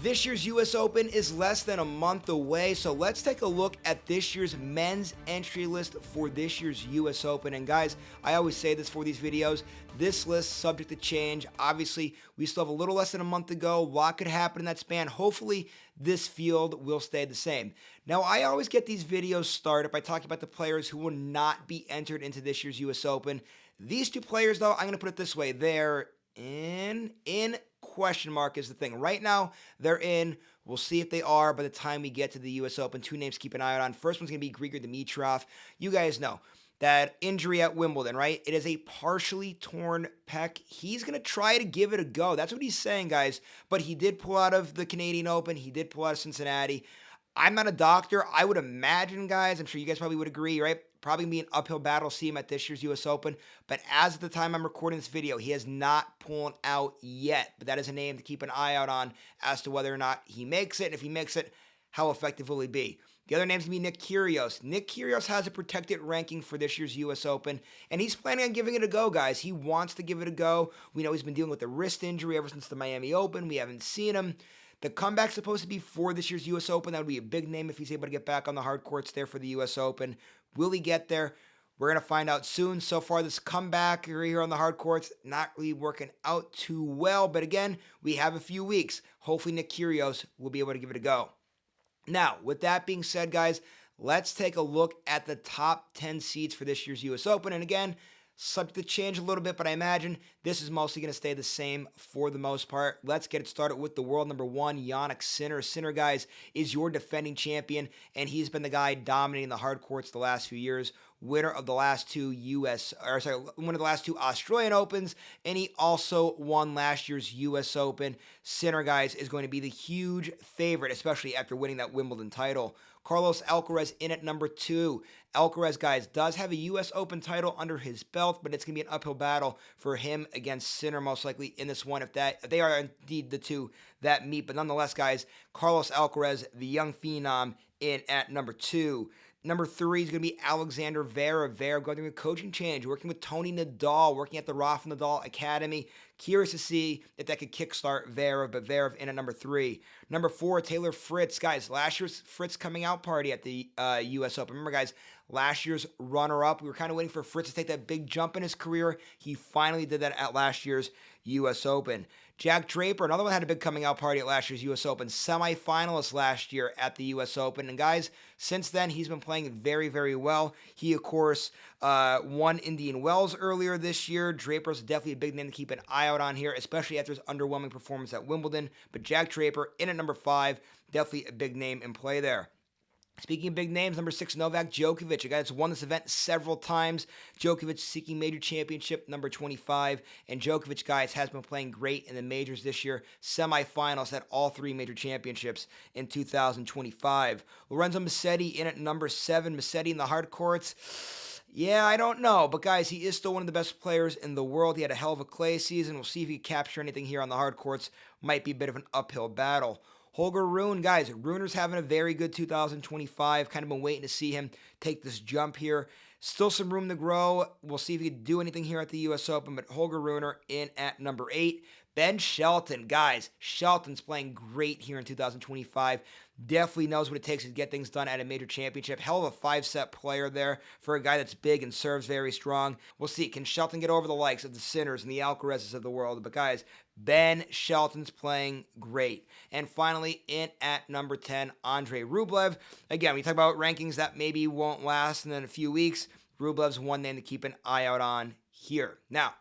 This year's U.S. Open is less than a month away, so let's take a look at this year's men's entry list for this year's U.S. Open. And guys, I always say this for these videos, this list subject to change. Obviously, we still have a little less than a month to go. A lot could happen in that span. Hopefully, this field will stay the same. Now, I always get these videos started by talking about the players who will not be entered into this year's U.S. Open. These two players, though, I'm going to put it this way. They're in question mark is the thing. Right now, they're in. We'll see if they are by the time we get to the U.S. Open. Two names to keep an eye on. First one's going to be Grigor Dimitrov. You guys know that injury at Wimbledon, right? It is a partially torn pec. He's going to try to give it a go. That's what he's saying, guys. But he did pull out of the Canadian Open. He did pull out of Cincinnati. I'm not a doctor. I would imagine, guys, I'm sure you guys probably would agree, right? Probably going to be an uphill battle to see him at this year's U.S. Open. But as of the time I'm recording this video, he has not pulled out yet. But that is a name to keep an eye out on as to whether or not he makes it. And if he makes it, how effective will he be? The other name's going to be Nick Kyrgios. Nick Kyrgios has a protected ranking for this year's U.S. Open, and he's planning on giving it a go, guys. He wants to give it a go. We know he's been dealing with a wrist injury ever since the Miami Open. We haven't seen him. The comeback's supposed to be for this year's U.S. Open. That would be a big name if he's able to get back on the hard courts there for the U.S. Open. Will he get there? We're going to find out soon. So far, this comeback here on the hard courts, not really working out too well. But again, we have a few weeks. Hopefully, Nick Kyrgios will be able to give it a go. Now, with that being said, guys, let's take a look at the top 10 seeds for this year's U.S. Open. And again, subject to change a little bit, but I imagine this is mostly going to stay the same for the most part. Let's get it started with the world number one, Jannik Sinner. Sinner, guys, is your defending champion, and he's been the guy dominating the hard courts the last few years. Winner of the last two winner of the last two Australian Opens, and he also won last year's U.S. Open. Sinner, guys, is going to be the huge favorite, especially after winning that Wimbledon title. Carlos Alcaraz in at number 2. Alcaraz, guys, does have a U.S. Open title under his belt, but it's going to be an uphill battle for him against Sinner, most likely in this one, if they are indeed the two that meet. But nonetheless, guys, Carlos Alcaraz, the young phenom, in at number 2. Number 3 is going to be Alexander Zverev. Zverev going through a coaching change, working with Tony Nadal, working at the Rafa Nadal Academy. Curious to see if that could kickstart Zverev, but Zverev in at number 3. Number 4, Taylor Fritz. Guys, last year's Fritz coming out party at the U.S. Open. Remember, guys, last year's runner-up. We were kind of waiting for Fritz to take that big jump in his career. He finally did that at last year's U.S. Open. Jack Draper, another one, had a big coming out party at last year's U.S. Open. Semi-finalist last year at the U.S. Open. And guys, since then, he's been playing very, very well. He, of course, won Indian Wells earlier this year. Draper's definitely a big name to keep an eye out on here, especially after his underwhelming performance at Wimbledon. But Jack Draper in at number 5, definitely a big name in play there. Speaking of big names, number 6, Novak Djokovic, a guy that's won this event several times. Djokovic seeking major championship, number 25. And Djokovic, guys, has been playing great in the majors this year. Semifinals at all 3 major championships in 2025. Lorenzo Musetti in at number 7. Musetti in the hard courts. Yeah, I don't know. But, guys, he is still one of the best players in the world. He had a hell of a clay season. We'll see if he can capture anything here on the hard courts. Might be a bit of an uphill battle. Holger Rune, guys, Runer's having a very good 2025. Kind of been waiting to see him take this jump here. Still some room to grow. We'll see if he can do anything here at the U.S. Open, but Holger Rune in at number 8. Ben Shelton, guys, Shelton's playing great here in 2025. Definitely knows what it takes to get things done at a major championship. Hell of a 5-set player there for a guy that's big and serves very strong. We'll see. Can Shelton get over the likes of the Sinners and the Alcarazes of the world? But guys, Ben Shelton's playing great. And finally, in at number 10, Andrey Rublev. Again, we talk about rankings that maybe won't last in a few weeks. Rublev's one name to keep an eye out on here. Now,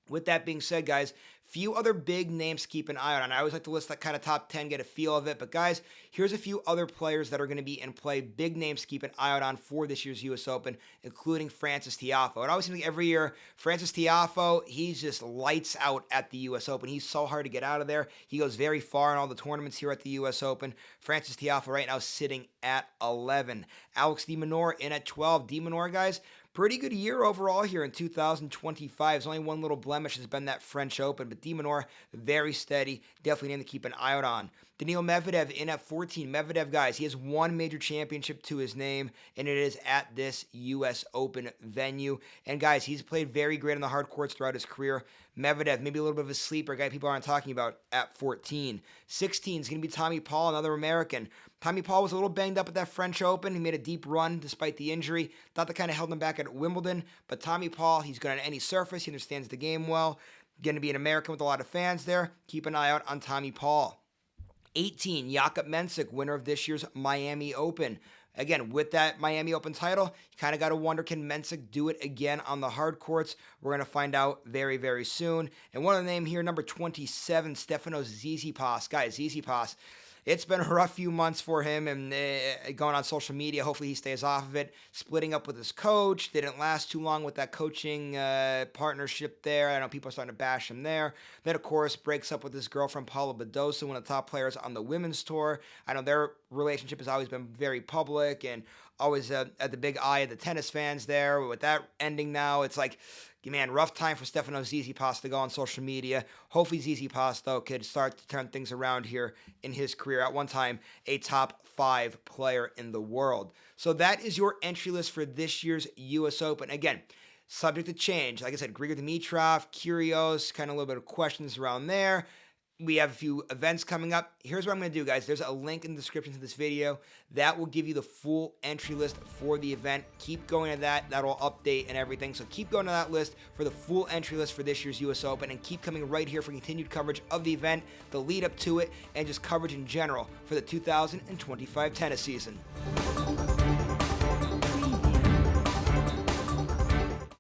with that being said, guys, few other big names to keep an eye on. I always like to list that kind of top 10, get a feel of it. But guys, here's a few other players that are going to be in play. Big names to keep an eye out on for this year's U.S. Open, including Frances Tiafoe. It always seems like every year, Frances Tiafoe, he's just lights out at the U.S. Open. He's so hard to get out of there. He goes very far in all the tournaments here at the U.S. Open. Frances Tiafoe right now sitting at 11. Alex de Minaur in at 12. De Minaur, guys, pretty good year overall here in 2025. There's only one little blemish has been that French Open, but De Minaur, very steady. Definitely need to keep an eye out on. Daniil Medvedev in at 14. Medvedev, guys, he has one major championship to his name, and it is at this U.S. Open venue. And, guys, he's played very great on the hard courts throughout his career. Medvedev, maybe a little bit of a sleeper, guy people aren't talking about, at 14. 16 is going to be Tommy Paul, another American. Tommy Paul was a little banged up at that French Open. He made a deep run despite the injury. Thought that kind of held him back at Wimbledon. But Tommy Paul, he's good on any surface. He understands the game well. Going to be an American with a lot of fans there. Keep an eye out on Tommy Paul. 18, Jakub Mensik, winner of this year's Miami Open. Again, with that Miami Open title, you kind of got to wonder, can Mensik do it again on the hard courts? We're going to find out very, very soon. And one of the name here, number 27, Stefanos Tsitsipas. Guys, Tsitsipas, it's been a rough few months for him and going on social media. Hopefully he stays off of it. Splitting up with his coach. Didn't last too long with that coaching partnership there. I know people are starting to bash him there. Then, of course, breaks up with his girlfriend, Paula Badosa, one of the top players on the women's tour. I know their relationship has always been very public and always at the big eye of the tennis fans there. With that ending now, it's like, man, rough time for Stefanos Tsitsipas to go on social media. Hopefully Tsitsipas, though, could start to turn things around here in his career. At one time, a top 5 player in the world. So that is your entry list for this year's U.S. Open. Again, subject to change. Like I said, Grigor Dimitrov, Kyrgios, kind of a little bit of questions around there. We have a few events coming up. Here's what I'm going to do, guys. There's a link in the description to this video. That will give you the full entry list for the event. Keep going to that. That'll update and everything. So keep going to that list for the full entry list for this year's U.S. Open, and keep coming right here for continued coverage of the event, the lead up to it, and just coverage in general for the 2025 tennis season.